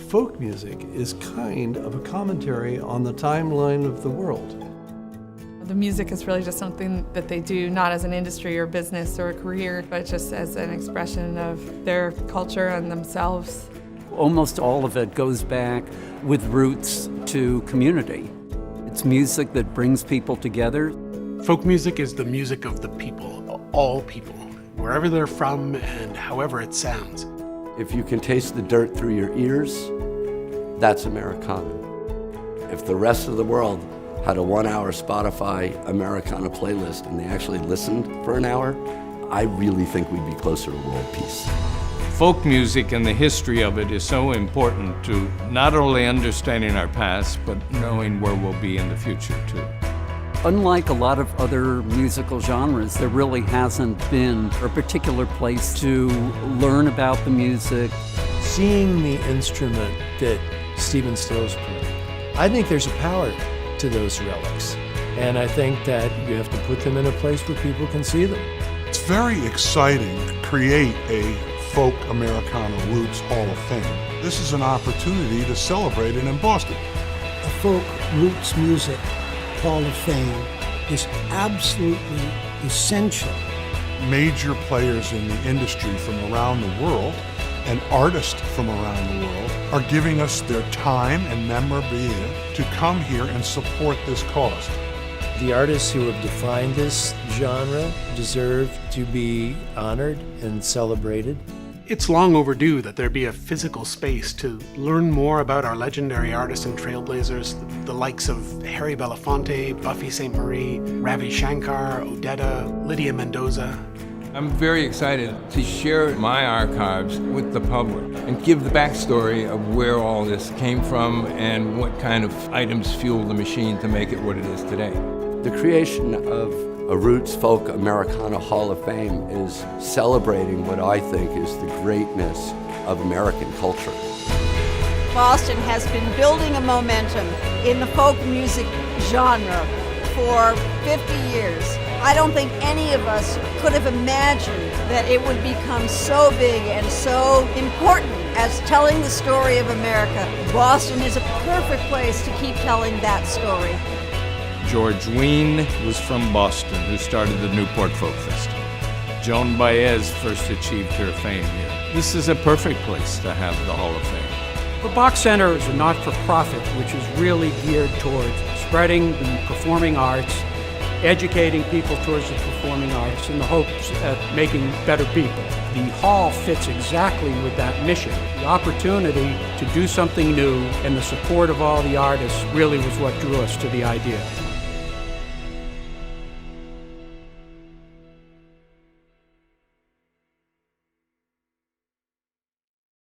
Folk music is kind of a commentary on the timeline of the world. The music is really just something that they do not as an industry or business or a career, but just as an expression of their culture and themselves. Almost all of it goes back with roots to community. It's music that brings people together. Folk music is the music of the people, all people, wherever they're from and however it sounds. If you can taste the dirt through your ears, that's Americana. If the rest of the world had a 1-hour Spotify Americana playlist and they actually listened for an hour, I really think we'd be closer to world peace. Folk music and the history of it is so important to not only understanding our past, but knowing where we'll be in the future too. Unlike a lot of other musical genres, there really hasn't been a particular place to learn about the music. Seeing the instrument that Stephen Stills played, I think there's a power to those relics. And I think that you have to put them in a place where people can see them. It's very exciting to create a Folk Americana Roots Hall of Fame. This is an opportunity to celebrate it in Boston. A Folk Roots Music Hall of Fame is absolutely essential. Major players in the industry from around the world and artists from around the world are giving us their time and memorabilia to come here and support this cause. The artists who have defined this genre deserve to be honored and celebrated. It's long overdue that there be a physical space to learn more about our legendary artists and trailblazers, the likes of Harry Belafonte, Buffy Sainte-Marie, Ravi Shankar, Odetta, Lydia Mendoza. I'm very excited to share my archives with the public and give the backstory of where all this came from and what kind of items fuel the machine to make it what it is today. The creation of a Roots Folk Americana Hall of Fame is celebrating what I think is the greatness of American culture. Boston has been building a momentum in the folk music genre for 50 years. I don't think any of us could have imagined that it would become so big and so important as telling the story of America. Boston is a perfect place to keep telling that story. George Wein was from Boston, who started the Newport Folk Festival. Joan Baez first achieved her fame here. This is a perfect place to have the Hall of Fame. The Boch Center is a not-for-profit which is really geared towards spreading the performing arts, educating people towards the performing arts in the hopes of making better people. The hall fits exactly with that mission. The opportunity to do something new and the support of all the artists really was what drew us to the idea.